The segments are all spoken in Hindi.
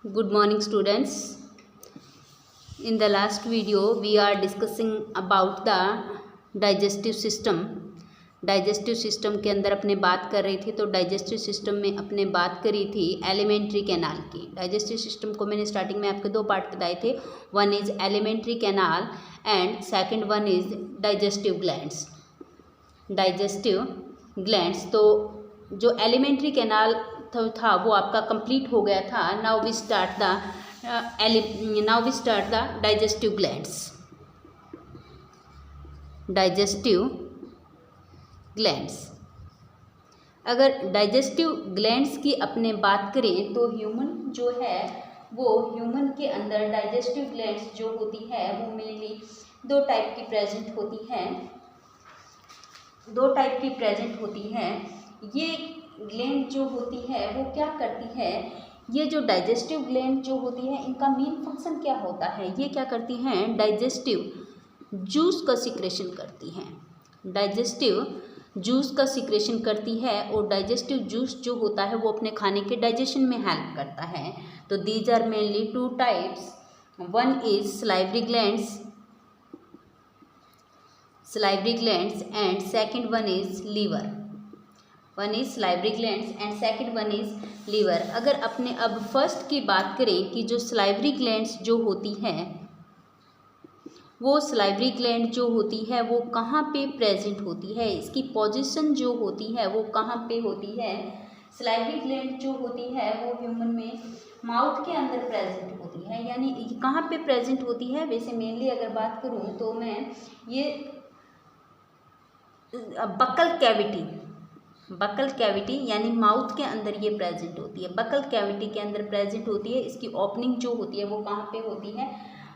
Good morning, students. In the last video we are discussing about the digestive system. Digestive system के अंदर अपने बात कर रही थी, तो डाइजेस्टिव सिस्टम में अपने बात करी थी एलिमेंट्री कैनाल की। डाइजेस्टिव सिस्टम को मैंने स्टार्टिंग में आपके दो पार्ट बताए थे, one is alimentary canal and second one is digestive glands. Digestive glands, तो जो एलिमेंट्री कैनाल था वो आपका कंप्लीट हो गया था। Now we start the digestive glands. Digestive glands, अगर डाइजेस्टिव ग्लैंड्स की अपने बात करें तो ह्यूमन जो है वो ह्यूमन के अंदर डाइजेस्टिव ग्लैंड्स जो होती है वो मेनली दो टाइप की प्रेजेंट होती है। ये ग्लैंड जो होती है वो क्या करती है, ये जो डाइजेस्टिव ग्लैंड जो होती है इनका मेन फंक्शन क्या होता है, ये क्या करती हैं, डाइजेस्टिव जूस का सिक्रेशन करती हैं। डाइजेस्टिव जूस का सिक्रेशन करती है और डाइजेस्टिव जूस जो होता है वो अपने खाने के डाइजेशन में हेल्प करता है। तो these are mainly two types, one is salivary glands and second one is liver. अगर अपने अब फर्स्ट की बात करें कि जो सलाइवरी ग्लैंड्स जो होती हैं, वो सलाइवरी ग्लैंड जो होती है वो कहाँ पे प्रेजेंट होती है, इसकी पोजीशन जो होती है वो कहाँ पे होती है। सलाइवरी ग्लैंड जो होती है वो ह्यूमन में माउथ के अंदर प्रेजेंट होती है, यानी कहाँ पे प्रेजेंट होती है। वैसे मेनली अगर बात करूँ तो मैं ये बकल कैविटी यानी माउथ के अंदर ये प्रेजेंट होती है। बकल कैविटी के अंदर प्रेजेंट होती है। इसकी ओपनिंग जो होती है वो कहाँ पे होती है,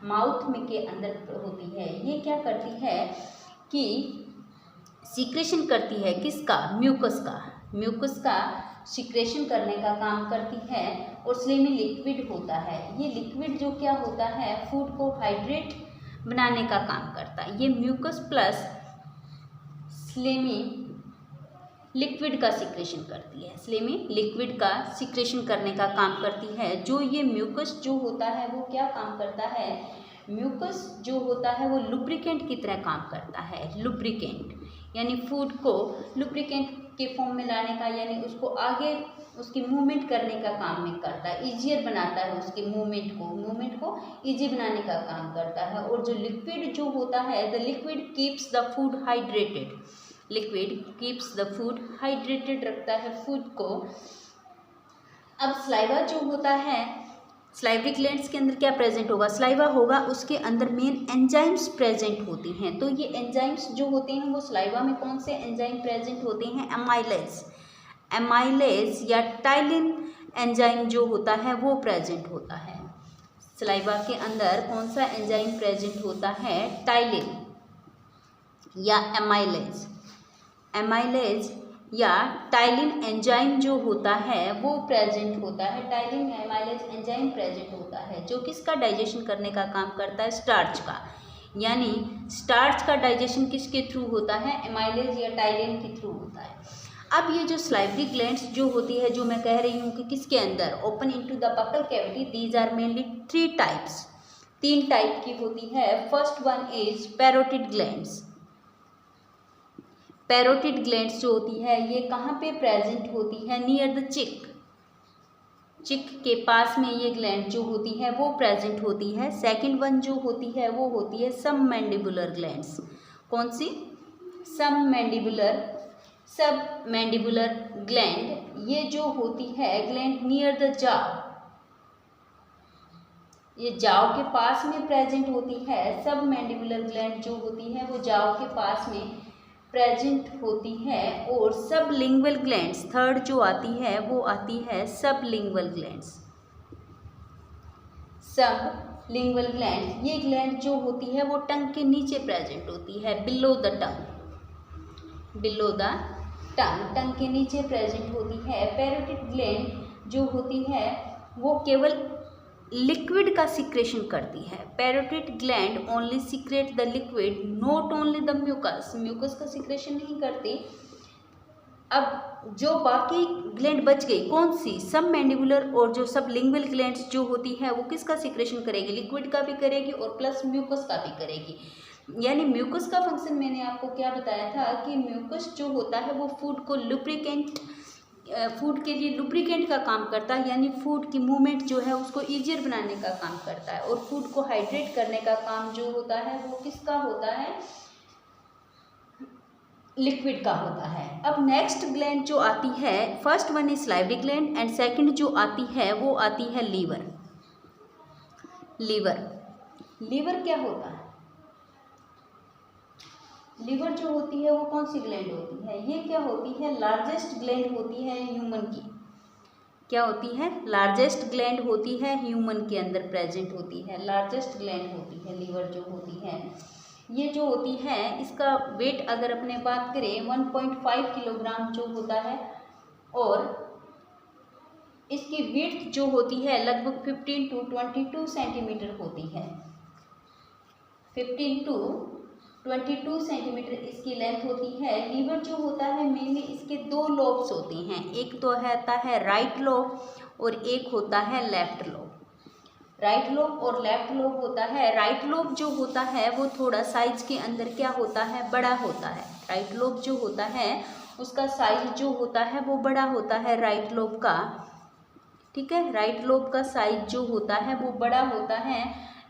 माउथ में के अंदर होती है। ये क्या करती है कि सिक्रेशन करती है किसका, म्यूकस का सिक्रेशन करने का काम करती है। और स्लेमी लिक्विड होता है, ये लिक्विड जो क्या होता है फूड को हाइड्रेट बनाने का काम करता है। ये म्यूकस प्लस स्लेमी लिक्विड का सिक्रेशन करती है, स्लेमी लिक्विड का सिक्रेशन करने का काम करती है। जो ये म्यूकस जो होता है वो क्या काम करता है, म्यूकस जो होता है वो लुब्रिकेंट की तरह काम करता है। लुब्रिकेंट यानी फूड को लुब्रिकेंट के फॉर्म में लाने का, यानी उसको आगे उसकी मूवमेंट करने का काम में करता है, ईजियर बनाता है उसके मूवमेंट को ईजी बनाने का काम करता है। और जो लिक्विड जो होता है, the liquid keeps the food hydrated, रखता है फूड को। अब स्लाइवा जो होता है, स्लाइवरी ग्लैंड्स के अंदर क्या प्रेजेंट होगा, स्लाइवा होगा, उसके अंदर मेन एंजाइम्स प्रेजेंट होती हैं। तो ये एंजाइम्स जो होते हैं वो स्लाइवा में कौन से एंजाइम प्रेजेंट होते हैं, एमाइलेज या टाइलिन एंजाइम जो होता है वो प्रेजेंट होता है। स्लाइवा के अंदर कौन सा एंजाइम प्रेजेंट होता है, टाइलिन या एमाइलेज या टाइलिन एंजाइम जो होता है वो प्रेजेंट होता है। टाइलिन या एमाइलेज एंजाइम प्रेजेंट होता है जो किसका डाइजेशन करने का काम करता है, स्टार्च का। यानी स्टार्च का डाइजेशन किसके थ्रू होता है, एमाइलेज या टाइलिन के थ्रू होता है। अब ये जो स्लाइवरी ग्लैंड्स जो होती है, जो मैं कह रही हूँ कि किसके अंदर, open into the buccal cavity, these are mainly तीन टाइप की होती है। First one is parotid glands जो होती है ये कहाँ पे प्रेजेंट होती है, नियर द चिक के पास में ये ग्लैंड जो होती है वो प्रेजेंट होती है। सेकंड वन जो होती है वो होती है सबमैंडिबुलर ग्लैंड्स। कौन सी, सबमैंडिबुलर ग्लैंड, ये जो होती है ग्लैंड नियर द जाव, ये जाव के पास में प्रेजेंट होती है। सबमैंडिबुलर ग्लैंड जो होती है वो जाव के पास में प्रेजेंट होती है। और सबलिंगुअल ग्लैंड्स, थर्ड जो आती है वो आती है सबलिंगुअल ग्लैंड। ये ग्लैंड जो होती है वो टंग के नीचे प्रेजेंट होती है, बिलो द टंग के नीचे प्रेजेंट होती है। पैरोटिड ग्लैंड जो होती है वो केवल लिक्विड का सिक्रेशन करती है। Parotid gland only secrete the liquid, not only the mucus का सिक्रेशन नहीं करती। अब जो बाकी ग्लैंड बच गई कौन सी, सब मैंडिबुलर और जो सब लिंगुअल ग्लैंड्स जो होती है वो किसका सिक्रेशन करेगी, लिक्विड का भी करेगी और प्लस म्यूकस का भी करेगी। यानी म्यूकस का फंक्शन मैंने आपको क्या बताया था कि म्यूकस जो होता है वो फूड को लुब्रिकेंट, फूड के लिए लुब्रिकेंट का काम करता है, यानी फूड की मूवमेंट जो है उसको ईजियर बनाने का काम करता है, और फूड को हाइड्रेट करने का काम जो होता है वो किसका होता है, लिक्विड का होता है। अब नेक्स्ट ग्लैंड जो आती है, first one is salivary gland and second जो आती है वो आती है लीवर। लीवर क्या होता है, लीवर जो होती है वो कौन सी ग्लैंड होती है, ये क्या होती है, लार्जेस्ट ग्लैंड होती है ह्यूमन की। क्या होती है, लार्जेस्ट ग्लैंड होती है ह्यूमन के अंदर प्रेजेंट होती है, लार्जेस्ट ग्लैंड होती है लीवर जो होती है। ये जो होती है इसका वेट अगर अपने बात करें 1.5 किलोग्राम जो होता है, और इसकी विड्थ जो होती है लगभग 15 to 22 सेंटीमीटर होती है। 15 to 22 सेंटीमीटर इसकी लेंथ होती है। लीवर जो होता है मेनली इसके दो लोब्स होते हैं, एक तो होता है राइट लोब और एक होता है लेफ्ट लोब। राइट लोब और लेफ्ट लोब होता है, राइट लोब जो होता है वो थोड़ा साइज के अंदर क्या होता है, बड़ा होता है। राइट लोब जो होता है उसका साइज जो होता है वो बड़ा होता है राइट लोब का, ठीक है। राइट लोब का साइज जो होता है वो बड़ा होता है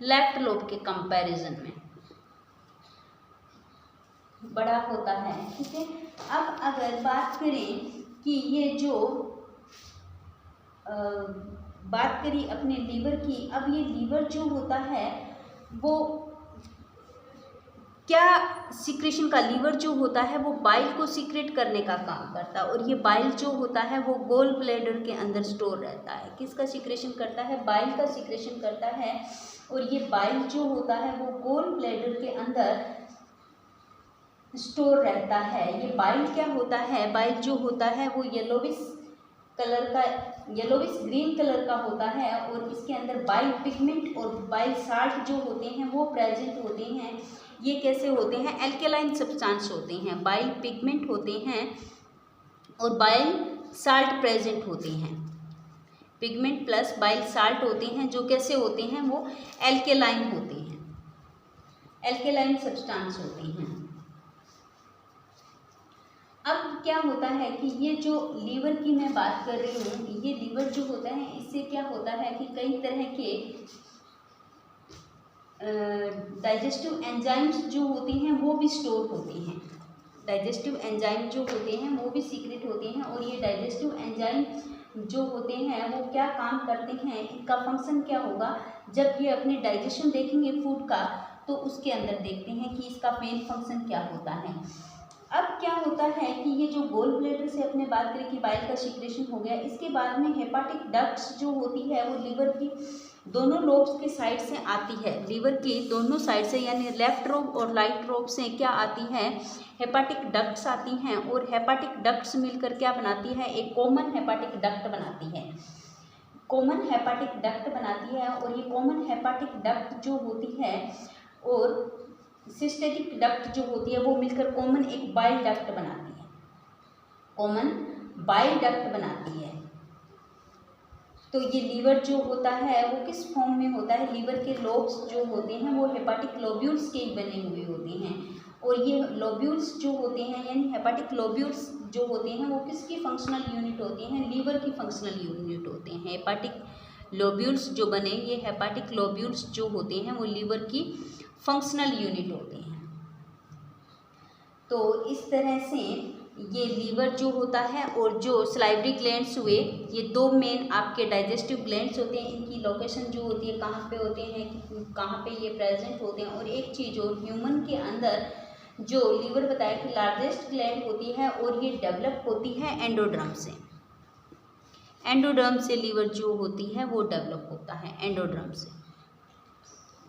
लेफ्ट लोब के कंपैरिजन में, बड़ा होता है, ठीक है। अब अगर बात करें कि ये जो बात करी अपने लीवर की, अब ये लीवर जो होता है वो क्या सिक्रेशन का, लीवर जो होता है वो बाइल को सीक्रेट करने का काम करता है, और ये बाइल जो होता है वो गोल ब्लैडर के अंदर स्टोर रहता है। किसका सिक्रेशन करता है, बाइल का सिक्रेशन करता है, और ये बाइल जो होता है वो गोल ब्लैडर के अंदर स्टोर रहता है। ये बाइल क्या होता है, बाइल जो होता है वो येलोविश कलर का, येलोविश ग्रीन कलर का होता है, और इसके अंदर बाइल पिगमेंट और बाइल साल्ट जो होते हैं वो प्रेजेंट होते हैं। ये कैसे होते हैं, एल्केलाइन सब्सटेंस होते हैं, बाइल पिगमेंट होते हैं और बाइल साल्ट प्रेजेंट होते हैं। पिगमेंट प्लस बाइल साल्ट होते हैं जो कैसे होते हैं, वो एल्केलाइन होते हैं, एल्केलाइन सब्सटेंस होती हैं। अब क्या होता है कि ये जो लीवर की मैं बात कर रही हूँ, ये लीवर जो होता है इससे क्या होता है कि कई तरह के डाइजेस्टिव एंजाइम्स जो होती हैं वो भी स्टोर होती हैं। डाइजेस्टिव एंजाइम जो होते हैं वो भी सीक्रेट होते हैं, और ये डाइजेस्टिव एंजाइम जो होते हैं वो क्या काम करते हैं, इनका फंक्शन क्या होगा, जब ये अपने डाइजेशन देखेंगे फूड का तो उसके अंदर देखते हैं कि इसका मेन फंक्शन क्या होता है। अब क्या होता है कि ये जो गोल ब्लैडर से अपने बात करें कि बाइल का सीक्रेशन हो गया, इसके बाद में हेपाटिक डक्ट्स जो होती है वो लीवर की दोनों लोब्स के साइड से आती है, लीवर की दोनों साइड से, यानी लेफ्ट लोब और राइट लोब से क्या आती है, हेपाटिक डक्ट्स आती हैं, और हेपाटिक डक्ट्स मिलकर क्या बनाती है, एक कॉमन हेपाटिक डक्ट बनाती है, कॉमन हेपाटिक डक्ट बनाती है। और ये कॉमन हेपाटिक डक्ट जो होती है और सिस्टेटिक डक्ट जो होती है वो मिलकर कॉमन एक बाइल डक्ट बनाती है, कॉमन बाइल डक्ट बनाती है। तो ये लीवर जो होता है वो किस फॉर्म में होता है, लीवर के लोब्स जो होते हैं वो हेपाटिक लोब्यूल्स के बने हुए होते हैं, और ये लोब्यूल्स जो होते हैं यानी हेपाटिक लोब्यूल्स जो होते हैं वो किसकी फंक्शनल यूनिट होती हैं, लीवर की फंक्शनल यूनिट होते हैं। हेपाटिक लोब्यूल्स जो बने, ये हेपाटिक लोब्यूल्स जो होते हैं वो लीवर की फंक्शनल यूनिट होते हैं। तो इस तरह से ये लीवर जो होता है और जो सलाइवरी ग्लैंड्स हुए, ये दो मेन आपके डाइजेस्टिव ग्लैंड्स होते हैं, इनकी लोकेशन जो होती है कहाँ पे होते हैं, कहाँ पे ये प्रेजेंट होते हैं। और एक चीज़ और, ह्यूमन के अंदर जो लीवर बताया कि लार्जेस्ट ग्लैंड होती है और ये डेवलप होती है एंडोड्रम से, एंडोड्रम से लीवर जो होती है वो डेवलप होता है, एंडोड्रम से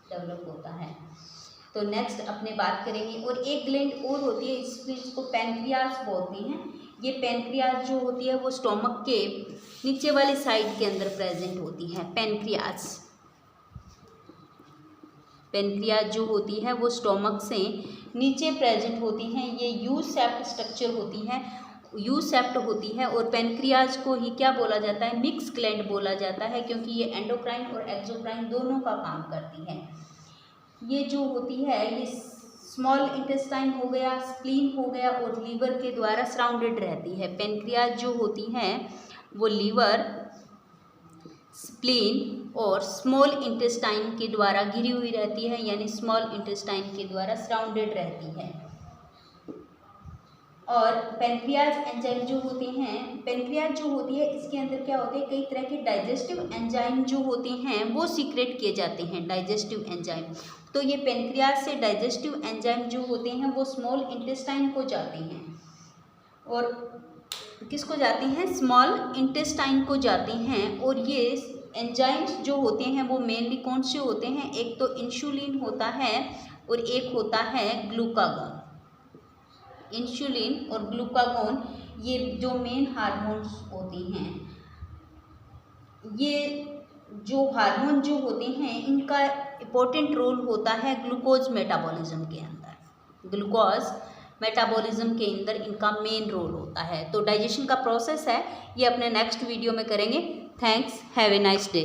डेवलप होता है। तो नेक्स्ट अपने बात करेंगे, और एक ग्लैंड और होती है इसको पैनक्रियाज बोलते हैं। ये पैनक्रियाज जो होती है वो स्टोमक के नीचे वाली साइड के अंदर प्रेजेंट होती है। पैनक्रियाज, पैनक्रियाज जो होती है वो स्टोमक से नीचे प्रेजेंट होती हैं। ये यू शेप्ड स्ट्रक्चर होती है, यू सेप्ट होती है, और पेनक्रियाज को ही क्या बोला जाता है, मिक्स ग्लैंड बोला जाता है, क्योंकि ये एंडोक्राइन और एक्सोक्राइन दोनों का काम करती है। ये जो होती है ये स्मॉल इंटेस्टाइन हो गया, स्प्लीन हो गया और लीवर के द्वारा सराउंडेड रहती है। पेनक्रियाज जो होती है वो लीवर, स्प्लीन और स्मॉल इंटेस्टाइन के द्वारा घिरी हुई रहती है, यानी स्मॉल इंटेस्टाइन के द्वारा सराउंडेड रहती है। और पेनक्रियाज एंजाइम जो होते हैं, पेनक्रियाज जो होती है इसके अंदर क्या होते हैं, कई तरह के डाइजेस्टिव एंजाइम जो होते हैं वो सीक्रेट किए जाते हैं, डाइजेस्टिव एंजाइम। तो ये पेनक्रियाज से डाइजेस्टिव एंजाइम जो होते हैं वो स्मॉल इंटेस्टाइन को जाते हैं, और किसको जाते हैं, स्मॉल इंटेस्टाइन को जाते हैं। और ये एंजाइम्स जो होते हैं वो मेनली कौन से होते हैं, एक तो इंसुलिन होता है और एक होता है ग्लूकागोन। इंसुलिन और ग्लूकागोन ये जो मेन हार्मोन्स होते हैं, ये जो हार्मोन जो होते हैं इनका इम्पोर्टेंट रोल होता है ग्लूकोज मेटाबॉलिज्म के अंदर। ग्लूकोज मेटाबॉलिज्म के अंदर इनका मेन रोल होता है। तो डाइजेशन का प्रोसेस है ये अपने नेक्स्ट वीडियो में करेंगे। Thanks, have a nice day.